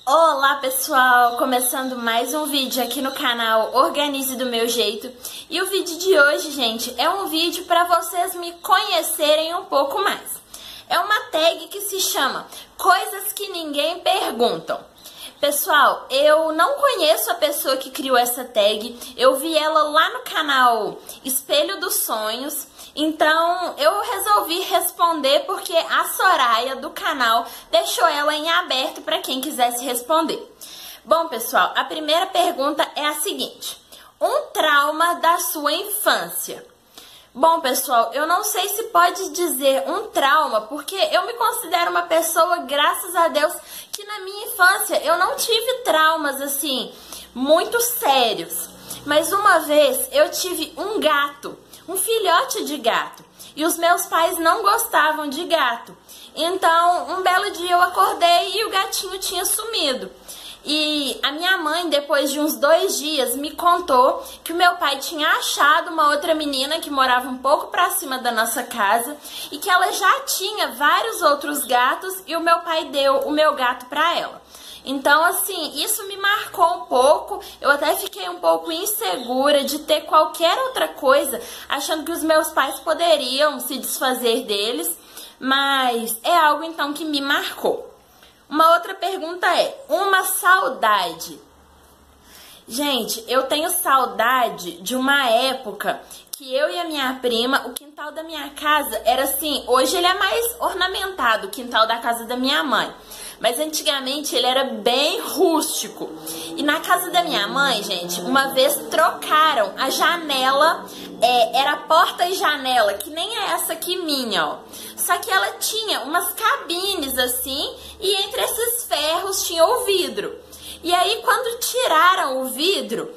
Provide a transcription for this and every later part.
Olá pessoal, começando mais um vídeo aqui no canal Organize do Meu Jeito. E o vídeo de hoje, gente, é um vídeo para vocês me conhecerem um pouco mais. É uma tag que se chama Coisas que Ninguém Perguntam. Pessoal, eu não conheço a pessoa que criou essa tag, eu vi ela lá no canal Espelho dos Sonhos. Então, eu resolvi responder porque a Soraya do canal deixou ela em aberto para quem quisesse responder. Bom, pessoal, a primeira pergunta é a seguinte: um trauma da sua infância? Bom, pessoal, eu não sei se pode dizer um trauma, porque eu me considero uma pessoa, graças a Deus, que na minha infância eu não tive traumas, assim, muito sérios. Mas uma vez eu tive um gato, um filhote de gato, e os meus pais não gostavam de gato. Então, um belo dia eu acordei e o gatinho tinha sumido. E a minha mãe, depois de uns 2 dias, me contou que o meu pai tinha achado uma outra menina que morava um pouco pra cima da nossa casa e que ela já tinha vários outros gatos e o meu pai deu o meu gato pra ela. Então, assim, isso me marcou um pouco, eu até fiquei um pouco insegura de ter qualquer outra coisa, achando que os meus pais poderiam se desfazer deles, mas é algo, então, que me marcou. Uma outra pergunta é, uma saudade. Gente, eu tenho saudade de uma época que eu e a minha prima, o quintal da minha casa era assim, hoje ele é mais ornamentado, o quintal da casa da minha mãe. Mas antigamente ele era bem rústico. E na casa da minha mãe, gente, uma vez trocaram a janela, era porta e janela, que nem é essa aqui minha, ó. Só que ela tinha umas cabines assim, e entre esses ferros tinha o vidro. E aí, quando tiraram o vidro,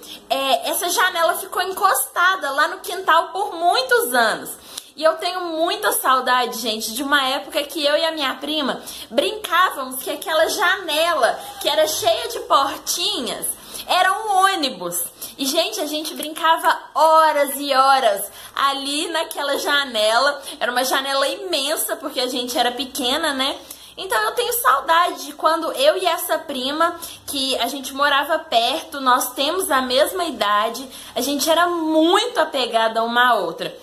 essa janela ficou encostada lá no quintal por muitos anos. E eu tenho muita saudade, gente, de uma época que eu e a minha prima brincávamos que aquela janela, que era cheia de portinhas, era um ônibus. E, gente, a gente brincava horas e horas ali naquela janela. Era uma janela imensa, porque a gente era pequena, né? Então eu tenho saudade de quando eu e essa prima, que a gente morava perto, nós temos a mesma idade, a gente era muito apegada uma à outra.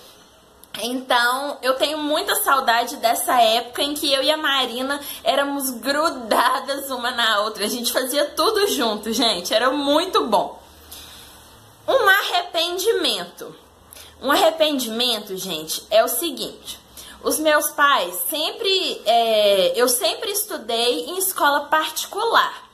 Então, eu tenho muita saudade dessa época em que eu e a Marina éramos grudadas uma na outra. A gente fazia tudo junto, gente. Era muito bom. Um arrependimento. Um arrependimento, gente, é o seguinte. Os meus pais eu sempre estudei em escola particular.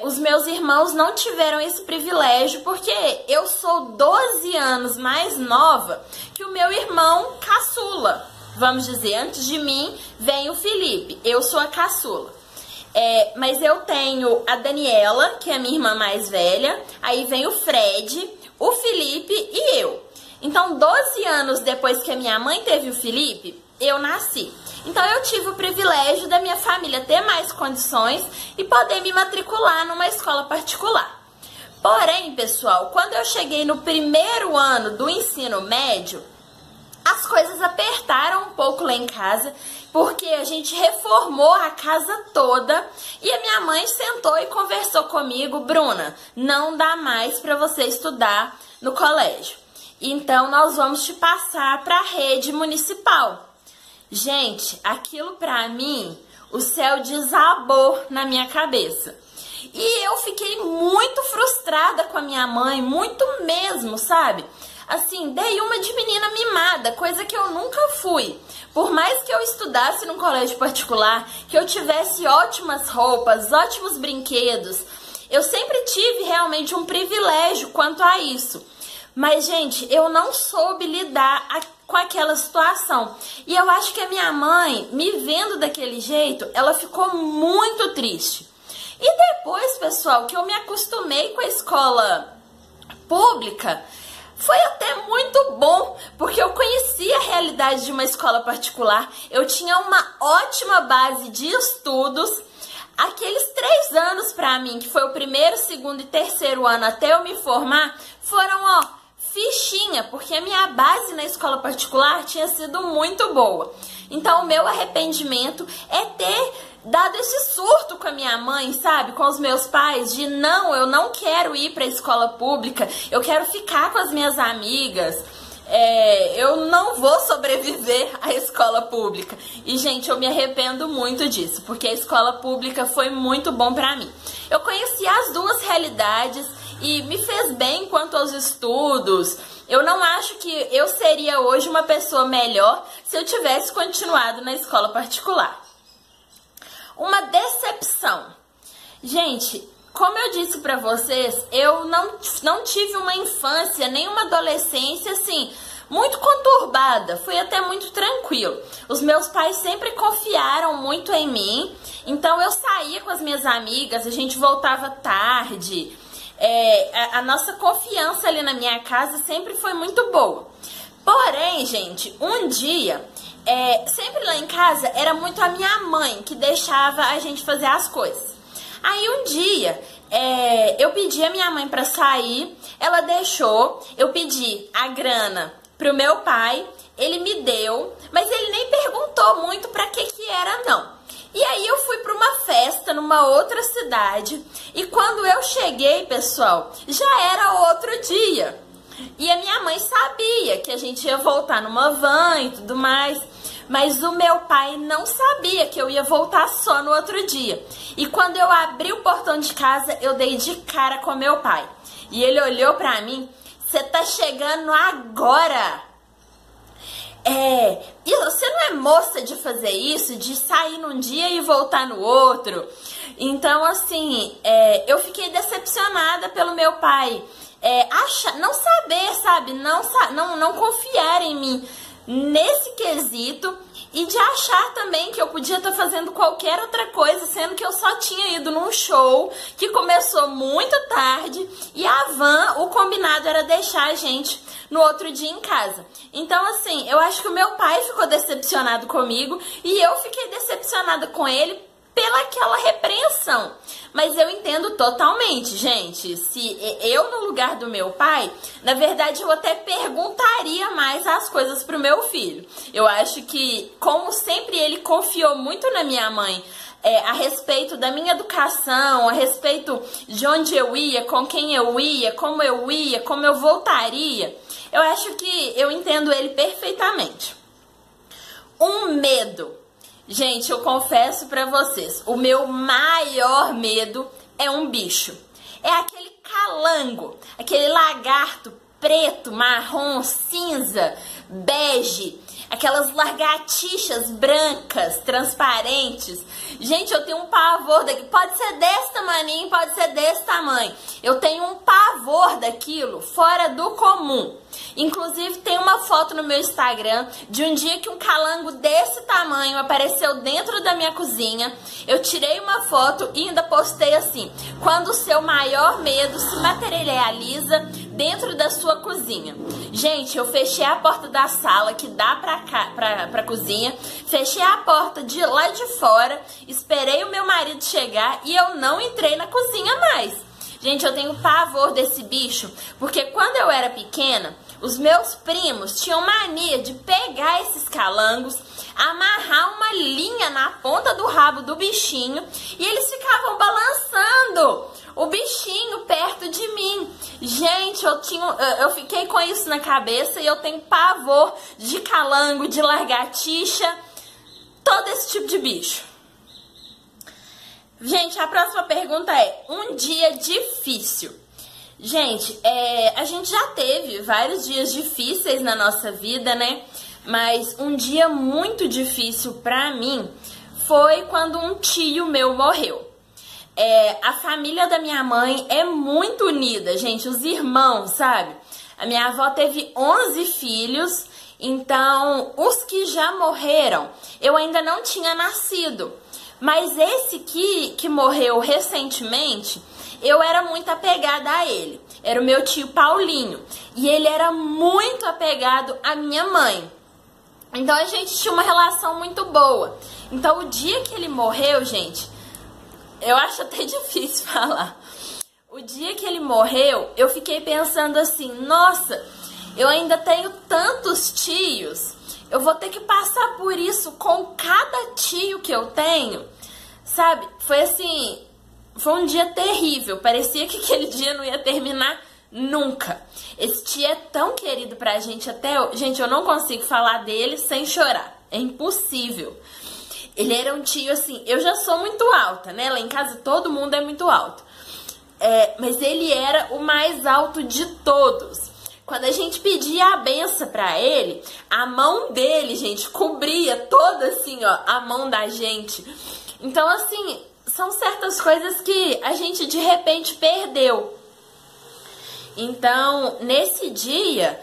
Os meus irmãos não tiveram esse privilégio porque eu sou 12 anos mais nova que o meu irmão caçula. Vamos dizer, antes de mim vem o Felipe, eu sou a caçula. Mas eu tenho a Daniela, que é a minha irmã mais velha, aí vem o Fred, o Felipe e eu. Então, 12 anos depois que a minha mãe teve o Felipe, eu nasci. Então eu tive o privilégio da minha família ter mais condições e poder me matricular numa escola particular. Porém, pessoal, quando eu cheguei no primeiro ano do ensino médio, as coisas apertaram um pouco lá em casa, porque a gente reformou a casa toda e a minha mãe sentou e conversou comigo: Bruna, não dá mais para você estudar no colégio. Então nós vamos te passar para a rede municipal. Gente, aquilo pra mim, o céu desabou na minha cabeça. E eu fiquei muito frustrada com a minha mãe, muito mesmo, sabe? Assim, dei uma de menina mimada, coisa que eu nunca fui. Por mais que eu estudasse num colégio particular, que eu tivesse ótimas roupas, ótimos brinquedos, eu sempre tive realmente um privilégio quanto a isso. Mas, gente, eu não soube lidar com aquela situação. E eu acho que a minha mãe, me vendo daquele jeito, ela ficou muito triste. E depois, pessoal, que eu me acostumei com a escola pública, foi até muito bom, porque eu conhecia a realidade de uma escola particular. Eu tinha uma ótima base de estudos. Aqueles 3 anos pra mim, que foi o primeiro, segundo e terceiro ano até eu me formar, foram, ó, fichinha, porque a minha base na escola particular tinha sido muito boa. Então, o meu arrependimento é ter dado esse surto com a minha mãe, sabe? Com os meus pais, de não, eu não quero ir pra escola pública, eu quero ficar com as minhas amigas. Eu não vou sobreviver à escola pública. E, gente, eu me arrependo muito disso, porque a escola pública foi muito bom pra mim. Eu conheci as duas realidades e me fez bem quanto aos estudos. Eu não acho que eu seria hoje uma pessoa melhor se eu tivesse continuado na escola particular. Uma decepção. Gente, como eu disse pra vocês, eu não tive uma infância, nem uma adolescência, assim, muito conturbada. Foi até muito tranquilo. Os meus pais sempre confiaram muito em mim, então eu saía com as minhas amigas, a gente voltava tarde. A nossa confiança ali na minha casa sempre foi muito boa. Porém, gente, um dia, sempre lá em casa, era muito a minha mãe que deixava a gente fazer as coisas. Aí um dia, eu pedi a minha mãe pra sair, ela deixou, eu pedi a grana pro meu pai, ele me deu, mas ele nem perguntou muito pra que era não. E aí eu fui pra uma festa numa outra cidade, e quando eu cheguei, pessoal, já era outro dia. E a minha mãe sabia que a gente ia voltar numa van e tudo mais, mas o meu pai não sabia que eu ia voltar só no outro dia. E quando eu abri o portão de casa, eu dei de cara com meu pai. E ele olhou pra mim: "Você tá chegando agora?" E você não é moça de fazer isso, de sair num dia e voltar no outro. Então, assim, eu fiquei decepcionada pelo meu pai. Não saber, sabe? Não confiar em mim nesse quesito, e de achar também que eu podia estar fazendo qualquer outra coisa, sendo que eu só tinha ido num show que começou muito tarde e a van, o combinado era deixar a gente no outro dia em casa. Então, assim, eu acho que o meu pai ficou decepcionado comigo e eu fiquei decepcionada com ele pelaquela repreensão. Mas eu entendo totalmente, gente. Se eu no lugar do meu pai, na verdade eu até perguntaria mais as coisas pro meu filho. Eu acho que, como sempre ele confiou muito na minha mãe, a respeito da minha educação, a respeito de onde eu ia, com quem eu ia, como eu voltaria, eu acho que eu entendo ele perfeitamente. Um medo. Gente, eu confesso pra vocês, o meu maior medo é um bicho. É aquele calango, aquele lagarto preto, marrom, cinza, bege, aquelas lagartixas brancas, transparentes. Gente, eu tenho um pavor daqui. Pode ser desse tamanho, pode ser desse tamanho. Eu tenho um pavor daquilo fora do comum. Inclusive, tem uma foto no meu Instagram de um dia que um calango desse tamanho apareceu dentro da minha cozinha. Eu tirei uma foto e ainda postei assim: quando o seu maior medo se materializa dentro da sua cozinha. Gente, eu fechei a porta da sala que dá pra cozinha, fechei a porta de lá de fora, esperei o meu marido chegar e eu não entrei na cozinha mais. Gente, eu tenho pavor desse bicho, porque quando eu era pequena, os meus primos tinham mania de pegar esses calangos, amarrar uma linha na ponta do rabo do bichinho e eles ficavam balançando o bichinho perto de mim. Gente, eu fiquei com isso na cabeça e eu tenho pavor de calango, de lagartixa, todo esse tipo de bicho. Gente, a próxima pergunta é: um dia difícil. Gente, a gente já teve vários dias difíceis na nossa vida, né? Mas um dia muito difícil pra mim foi quando um tio meu morreu. A família da minha mãe é muito unida, gente, os irmãos, sabe? A minha avó teve 11 filhos, então os que já morreram, eu ainda não tinha nascido. Mas esse que morreu recentemente, eu era muito apegada a ele. Era o meu tio Paulinho. E ele era muito apegado à minha mãe. Então a gente tinha uma relação muito boa. Então o dia que ele morreu, gente, eu acho até difícil falar. O dia que ele morreu, eu fiquei pensando assim: nossa, eu ainda tenho tantos tios. Eu vou ter que passar por isso com cada tio que eu tenho. sabe? Foi assim, foi um dia terrível. Parecia que aquele dia não ia terminar nunca. Esse tio é tão querido pra gente até hoje. Gente, eu não consigo falar dele sem chorar. É impossível. Ele era um tio assim, eu já sou muito alta, né? Lá em casa todo mundo é muito alto. Mas ele era o mais alto de todos. Quando a gente pedia a benção pra ele, a mão dele, gente, cobria toda assim, ó, a mão da gente. Então, assim, são certas coisas que a gente de repente perdeu. Então, nesse dia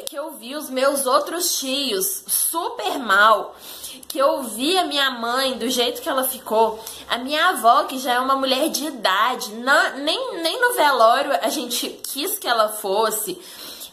que eu vi os meus outros tios super mal, que eu vi a minha mãe do jeito que ela ficou, a minha avó, que já é uma mulher de idade, nem no velório a gente quis que ela fosse.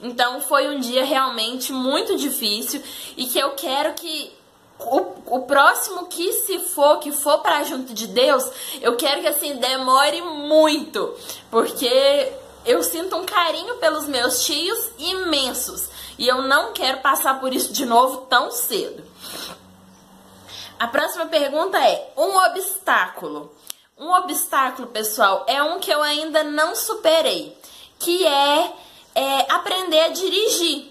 Então foi um dia realmente muito difícil e que eu quero que o próximo que for pra junto de Deus, eu quero que assim demore muito, porque eu sinto um carinho pelos meus tios imensos e eu não quero passar por isso de novo tão cedo. A próxima pergunta é: um obstáculo. Um obstáculo, pessoal, é um que eu ainda não superei, que é aprender a dirigir.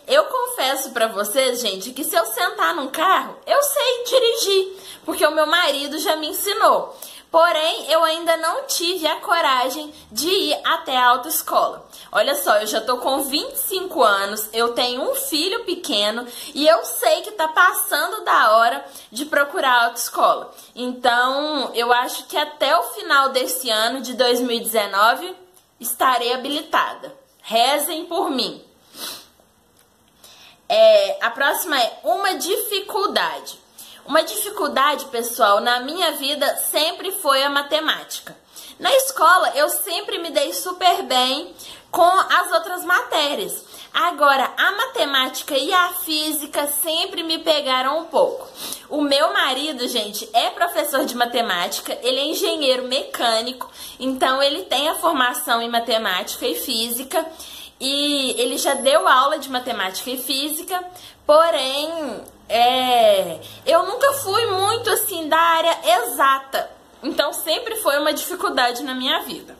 Eu confesso pra vocês, gente, que se eu sentar num carro, eu sei dirigir, porque o meu marido já me ensinou. Porém, eu ainda não tive a coragem de ir até a autoescola. Olha só, eu já tô com 25 anos, eu tenho um filho pequeno e eu sei que tá passando da hora de procurar a autoescola. Então, eu acho que até o final desse ano, de 2019, estarei habilitada. Rezem por mim. A próxima é uma dificuldade. Uma dificuldade, pessoal, na minha vida sempre foi a matemática. Na escola, eu sempre me dei super bem com as outras matérias. Agora, a matemática e a física sempre me pegaram um pouco. O meu marido, gente, é professor de matemática, ele é engenheiro mecânico, então ele tem a formação em matemática e física, e ele já deu aula de matemática e física, porém, eu nunca fui muito assim da área exata, então sempre foi uma dificuldade na minha vida.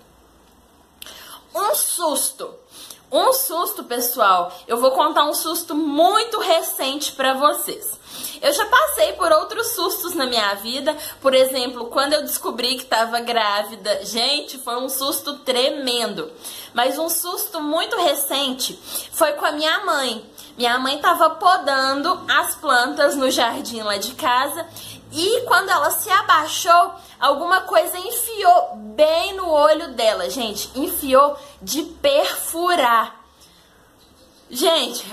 Um susto, pessoal, eu vou contar um susto muito recente pra vocês. Eu já passei por outros sustos na minha vida, por exemplo, quando eu descobri que estava grávida, gente, foi um susto tremendo. Mas um susto muito recente foi com a minha mãe. Minha mãe estava podando as plantas no jardim lá de casa e quando ela se abaixou, alguma coisa enfiou bem no olho dela, gente, enfiou de perfurar. Gente,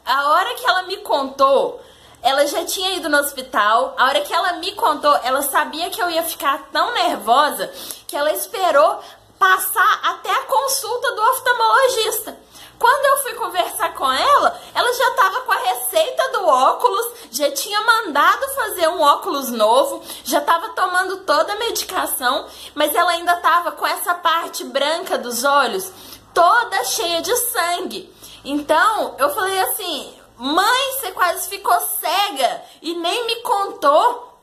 a hora que ela me contou, ela já tinha ido no hospital. A hora que ela me contou, ela sabia que eu ia ficar tão nervosa que ela esperou passar até a consulta do oftalmologista. Quando eu fui conversar com ela, ela já estava com a receita do óculos, já tinha mandado fazer um óculos novo, já estava tomando toda a medicação, mas ela ainda estava com essa parte branca dos olhos toda cheia de sangue. Então, eu falei assim: mãe, você quase ficou cega e nem me contou.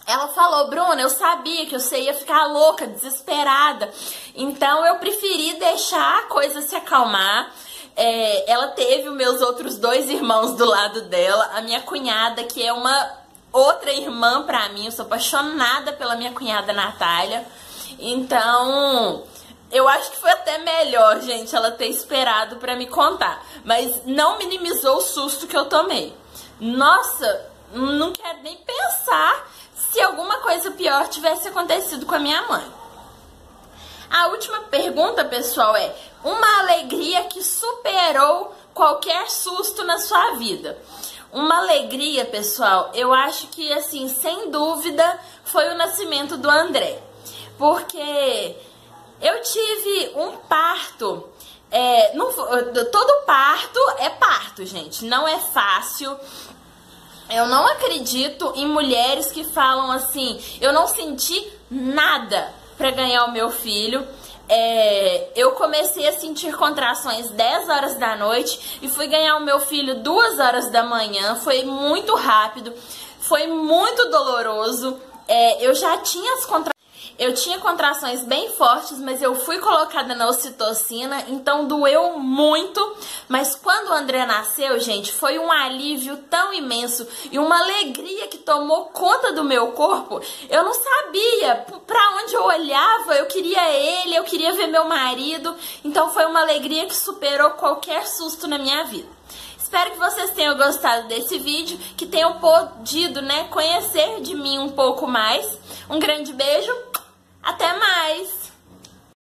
Ela falou: Bruna, eu sabia que você ia ficar louca, desesperada. Então, eu preferi deixar a coisa se acalmar. Ela teve os meus outros 2 irmãos do lado dela. A minha cunhada, que é uma outra irmã pra mim. Eu sou apaixonada pela minha cunhada Natália. Então, eu acho que foi até melhor, gente, ela ter esperado pra me contar. Mas não minimizou o susto que eu tomei. Nossa, não quero nem pensar se alguma coisa pior tivesse acontecido com a minha mãe. A última pergunta, pessoal, é: uma alegria que superou qualquer susto na sua vida. Uma alegria, pessoal, eu acho que, assim, sem dúvida, foi o nascimento do André. Porque eu tive um parto. Todo parto é parto, gente. Não é fácil. Eu não acredito em mulheres que falam assim: eu não senti nada para ganhar o meu filho. Eu comecei a sentir contrações 10 horas da noite e fui ganhar o meu filho 2 horas da manhã. Foi muito rápido, foi muito doloroso. eu já tinha eu tinha contrações bem fortes, mas eu fui colocada na ocitocina, então doeu muito. Mas quando o André nasceu, gente, foi um alívio tão imenso e uma alegria que tomou conta do meu corpo. Eu não sabia pra onde eu olhava, eu queria ele, eu queria ver meu marido. Então foi uma alegria que superou qualquer susto na minha vida. Espero que vocês tenham gostado desse vídeo, que tenham podido, né, conhecer de mim um pouco mais. Um grande beijo, até mais!